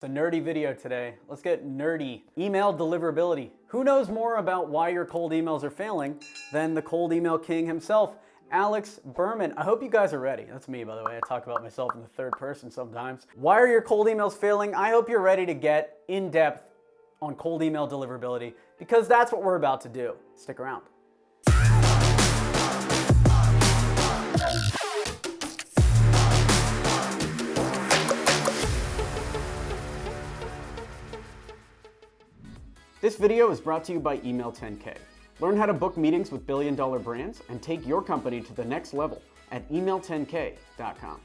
It's a nerdy video today. Let's get nerdy. Email deliverability. Who knows more about why your cold emails are failing than the cold email king himself, Alex Berman. I hope you guys are ready. That's me, by the way. I talk about myself in the third person sometimes. Why are your cold emails failing? I hope you're ready to get in depth on cold email deliverability because that's what we're about to do. Stick around. This video is brought to you by Email 10K. Learn how to book meetings with billion-dollar brands and take your company to the next level at email10k.com.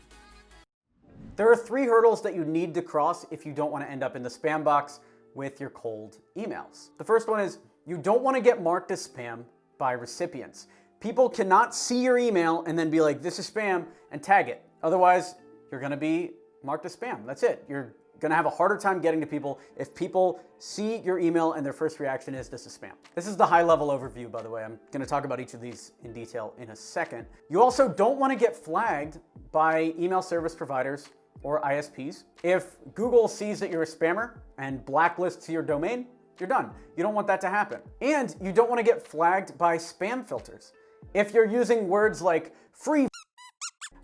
There are 3 hurdles that you need to cross if you don't want to end up in the spam box with your cold emails. The first one is you don't want to get marked as spam by recipients. People cannot see your email and then be like, this is spam, and tag it. Otherwise, you're going to be marked as spam. That's it. You're going to have a harder time getting to people if people see your email and their first reaction is this is spam. This is the high level overview, by the way. I'm going to talk about each of these in detail in a second. You also don't want to get flagged by email service providers or ISPs. If Google sees that you're a spammer and blacklists your domain, you're done. You don't want that to happen. And you don't want to get flagged by spam filters. If you're using words like free,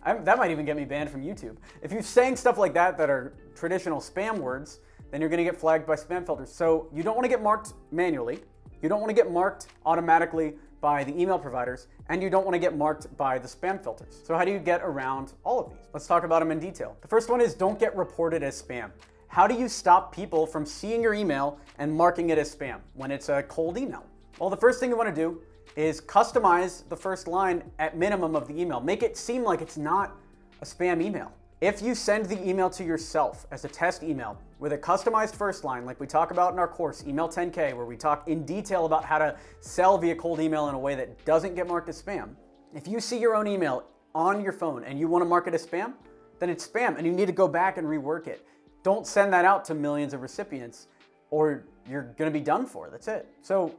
that might even get me banned from YouTube. If you're saying stuff like that that are traditional spam words, then you're gonna get flagged by spam filters. So you don't wanna get marked manually, you don't wanna get marked automatically by the email providers, and you don't wanna get marked by the spam filters. So how do you get around all of these? Let's talk about them in detail. The first one is don't get reported as spam. How do you stop people from seeing your email and marking it as spam when it's a cold email? Well, the first thing you wanna do is customize the first line at minimum of the email. Make it seem like it's not a spam email. If you send the email to yourself as a test email with a customized first line, like we talk about in our course, Email 10K, where we talk in detail about how to sell via cold email in a way that doesn't get marked as spam, if you see your own email on your phone and you want to mark it as spam, then it's spam and you need to go back and rework it. Don't send that out to millions of recipients or you're going to be done for. That's it. So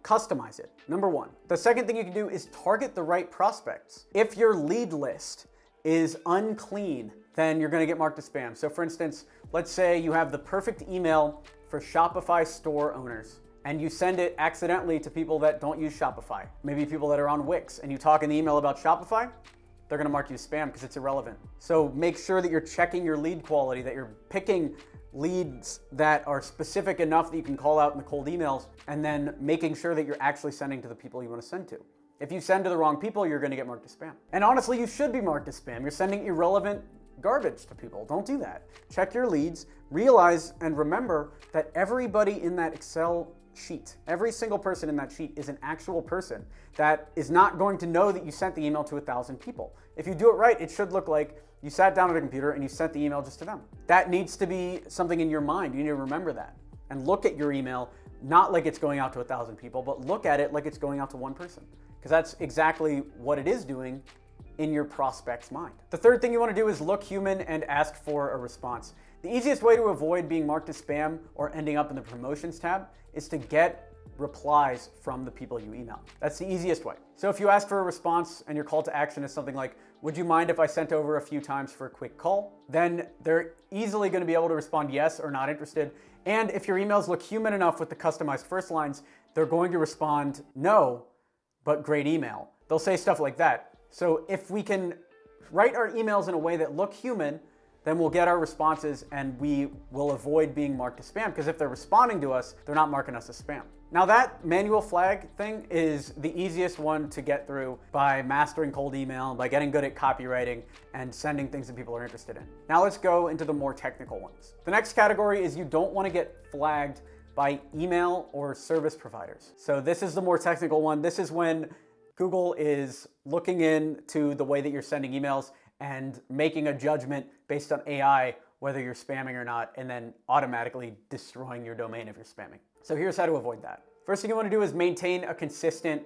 customize it, number one. The second thing you can do is target the right prospects. If your lead list is unclean, then you're gonna get marked as spam. So for instance, let's say you have the perfect email for Shopify store owners and you send it accidentally to people that don't use Shopify, maybe people that are on Wix, and you talk in the email about Shopify, they're gonna mark you as spam because it's irrelevant. So make sure that you're checking your lead quality, that you're picking leads that are specific enough that you can call out in the cold emails, and then making sure that you're actually sending to the people you want to send to. If you send to the wrong people, you're going to get marked as spam. And honestly, you should be marked as spam. You're sending irrelevant garbage to people. Don't do that. Check your leads, realize and remember that everybody in that Excel sheet, every single person in that sheet is an actual person that is not going to know that you sent the email to 1,000 people. If you do it right, it should look like you sat down at a computer and you sent the email just to them. That needs to be something in your mind. You need to remember that and look at your email, not like it's going out to 1,000 people, but look at it like it's going out to one person, because that's exactly what it is doing in your prospect's mind. The third thing you want to do is look human and ask for a response. The easiest way to avoid being marked as spam or ending up in the promotions tab is to get replies from the people you email. That's the easiest way. So if you ask for a response and your call to action is something like, would you mind if I sent over a few times for a quick call? Then they're easily going to be able to respond yes or not interested. And if your emails look human enough with the customized first lines, they're going to respond no, but great email. They'll say stuff like that. So if we can write our emails in a way that look human, then we'll get our responses and we will avoid being marked as spam, because if they're responding to us, they're not marking us as spam. Now that manual flag thing is the easiest one to get through by mastering cold email, by getting good at copywriting and sending things that people are interested in. Now let's go into the more technical ones. The next category is you don't want to get flagged by email or service providers. So this is the more technical one. This is when Google is looking into the way that you're sending emails and making a judgment based on AI whether you're spamming or not, and then automatically destroying your domain if you're spamming. So here's how to avoid that. First thing you want to do is maintain a consistent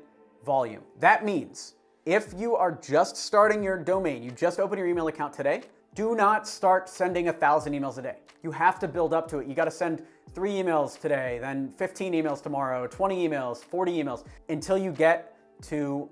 volume. That means if you are just starting your domain, you just open your email account today, do not start sending 1,000 emails a day. You have to build up to it. You got to send 3 emails today, then 15 emails tomorrow, 20 emails, 40 emails, until you get to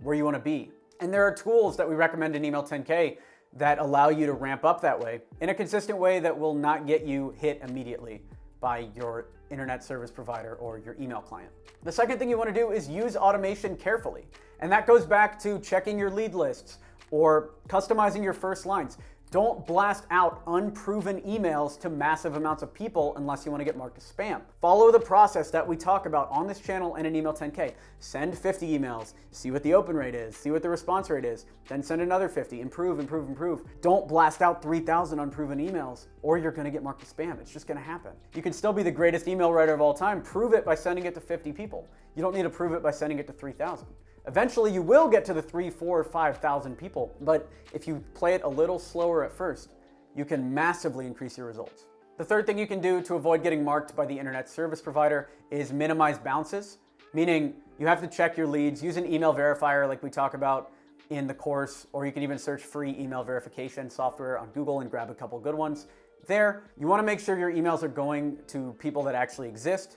where you want to be. And there are tools that we recommend in Email 10K that allow you to ramp up that way in a consistent way that will not get you hit immediately by your internet service provider or your email client. The second thing you want to do is use automation carefully. And that goes back to checking your lead lists or customizing your first lines. Don't blast out unproven emails to massive amounts of people unless you want to get marked as spam. Follow the process that we talk about on this channel and in Email 10K. Send 50 emails, see what the open rate is, see what the response rate is, then send another 50, improve, improve, improve. Don't blast out 3,000 unproven emails or you're going to get marked as spam. It's just going to happen. You can still be the greatest email writer of all time. Prove it by sending it to 50 people. You don't need to prove it by sending it to 3,000. Eventually you will get to the 3, 4, 5,000 people, but if you play it a little slower at first, you can massively increase your results. The third thing you can do to avoid getting marked by the internet service provider is minimize bounces, meaning you have to check your leads, use an email verifier like we talk about in the course, or you can even search free email verification software on Google and grab a couple good ones. There, you want to make sure your emails are going to people that actually exist.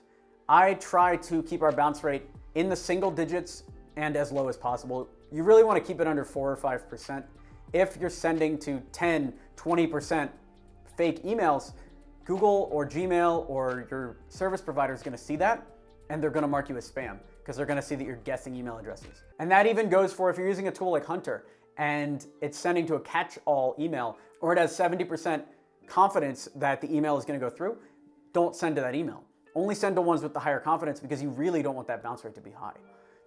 I try to keep our bounce rate in the single digits and as low as possible. You really want to keep it under 4 or 5%. If you're sending to 10, 20% fake emails, Google or Gmail or your service provider is going to see that and they're going to mark you as spam because they're going to see that you're guessing email addresses. And that even goes for if you're using a tool like Hunter and it's sending to a catch-all email or it has 70% confidence that the email is going to go through, don't send to that email. Only send to ones with the higher confidence because you really don't want that bounce rate to be high.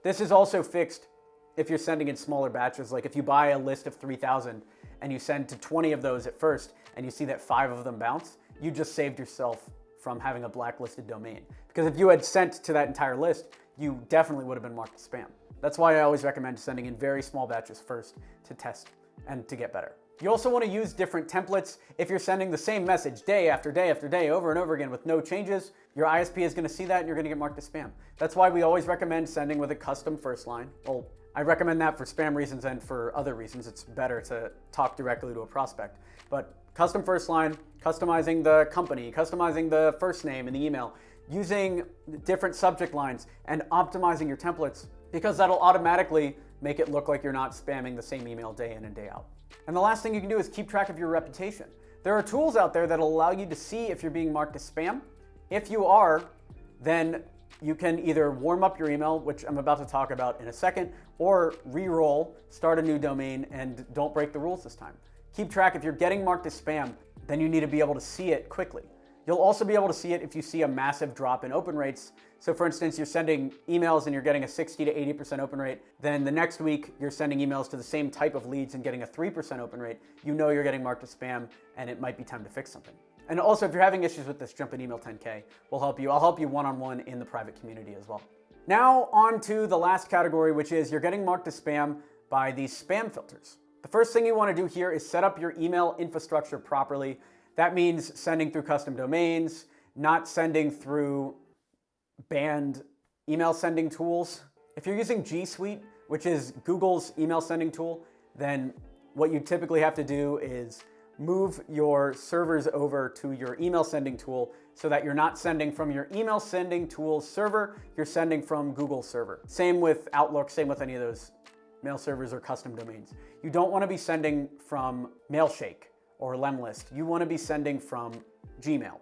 This is also fixed if you're sending in smaller batches. Like if you buy a list of 3,000 and you send to 20 of those at first and you see that 5 of them bounce, you just saved yourself from having a blacklisted domain. Because if you had sent to that entire list, you definitely would have been marked as spam. That's why I always recommend sending in very small batches first to test and to get better. You also want to use different templates. If you're sending the same message day after day after day over and over again with no changes, your ISP is going to see that and you're going to get marked as spam. That's why we always recommend sending with a custom first line. Well, I recommend that for spam reasons and for other reasons. It's better to talk directly to a prospect. But custom first line, customizing the company, customizing the first name in the email, using different subject lines and optimizing your templates because that'll automatically make it look like you're not spamming the same email day in and day out. And the last thing you can do is keep track of your reputation. There are tools out there that'll allow you to see if you're being marked as spam. If you are, then you can either warm up your email, which I'm about to talk about in a second, or re-roll, start a new domain, and don't break the rules this time. Keep track. If you're getting marked as spam, then you need to be able to see it quickly. You'll also be able to see it if you see a massive drop in open rates. So for instance, you're sending emails and you're getting a 60 to 80% open rate. Then the next week, you're sending emails to the same type of leads and getting a 3% open rate. You know you're getting marked as spam and it might be time to fix something. And also, if you're having issues with this, jump in Email 10K. We'll help you. I'll help you one-on-one in the private community as well. Now on to the last category, which is you're getting marked as spam by these spam filters. The first thing you want to do here is set up your email infrastructure properly. That means sending through custom domains, not sending through banned email sending tools. If you're using G Suite, which is Google's email sending tool, then what you typically have to do is move your servers over to your email sending tool so that you're not sending from your email sending tool's server, you're sending from Google's server. Same with Outlook, same with any of those mail servers or custom domains. You don't want to be sending from Mailshake or Lemlist. You want to be sending from Gmail.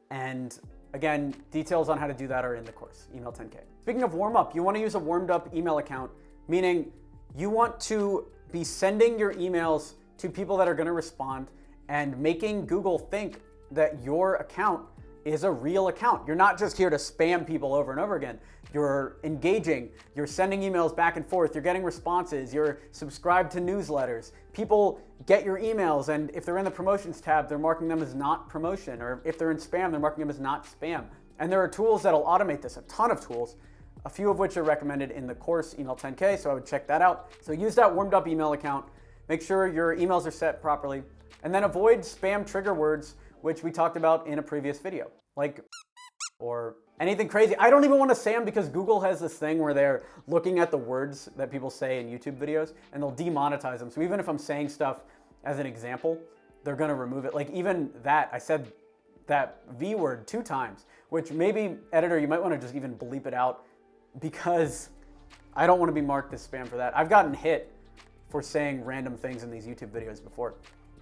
And again, details on how to do that are in the course, Email 10K. Speaking of warm up, you want to use a warmed up email account, meaning you want to be sending your emails to people that are going to respond and making Google think that your account is a real account. You're not just here to spam people over and over again. You're engaging, you're sending emails back and forth, you're getting responses, you're subscribed to newsletters. People get your emails, and if they're in the promotions tab, they're marking them as not promotion, or if they're in spam, they're marking them as not spam. And there are tools that'll automate this, a ton of tools, a few of which are recommended in the course, Email 10K, so I would check that out. So use that warmed up email account, make sure your emails are set properly, and then avoid spam trigger words, which we talked about in a previous video, like or anything crazy. I don't even want to say them because Google has this thing where they're looking at the words that people say in YouTube videos and they'll demonetize them. So even if I'm saying stuff as an example, they're going to remove it. Like even that, I said that V word 2 times, which maybe, editor, you might want to just even bleep it out because I don't want to be marked as spam for that. I've gotten hit for saying random things in these YouTube videos before.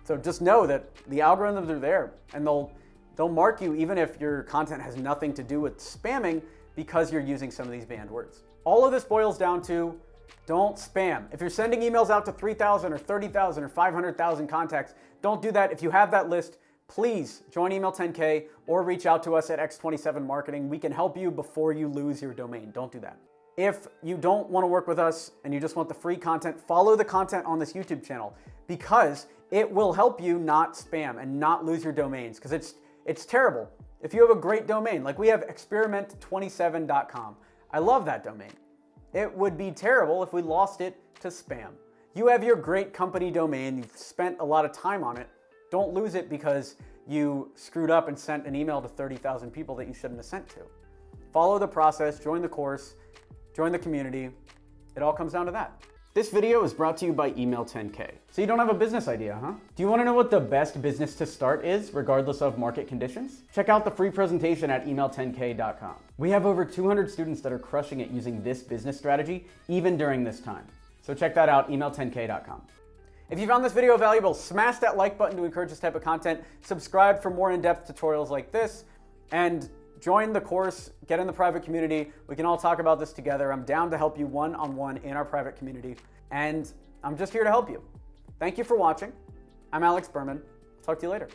So just know that the algorithms are there, and they'll mark you even if your content has nothing to do with spamming, because you're using some of these banned words. All of this boils down to don't spam. If you're sending emails out to 3,000 or 30,000 or 500,000 contacts, don't do that. If you have that list, please join Email 10K or reach out to us at X27 Marketing. We can help you before you lose your domain. Don't do that. If you don't want to work with us and you just want the free content, follow the content on this YouTube channel, because it will help you not spam and not lose your domains, because it's terrible. If you have a great domain, like we have experiment27.com. I love that domain. It would be terrible if we lost it to spam. You have your great company domain, you've spent a lot of time on it. Don't lose it because you screwed up and sent an email to 30,000 people that you shouldn't have sent to. Follow the process, join the course, join the community. It all comes down to that. This video is brought to you by Email 10K. So you don't have a business idea, huh? Do you want to know what the best business to start is, regardless of market conditions? Check out the free presentation at email10k.com. We have over 200 students that are crushing it using this business strategy, even during this time. So check that out, email10k.com. If you found this video valuable, smash that like button to encourage this type of content, subscribe for more in-depth tutorials like this, and join the course, get in the private community. We can all talk about this together. I'm down to help you one-on-one in our private community, and I'm just here to help you. Thank you for watching. I'm Alex Berman. Talk to you later.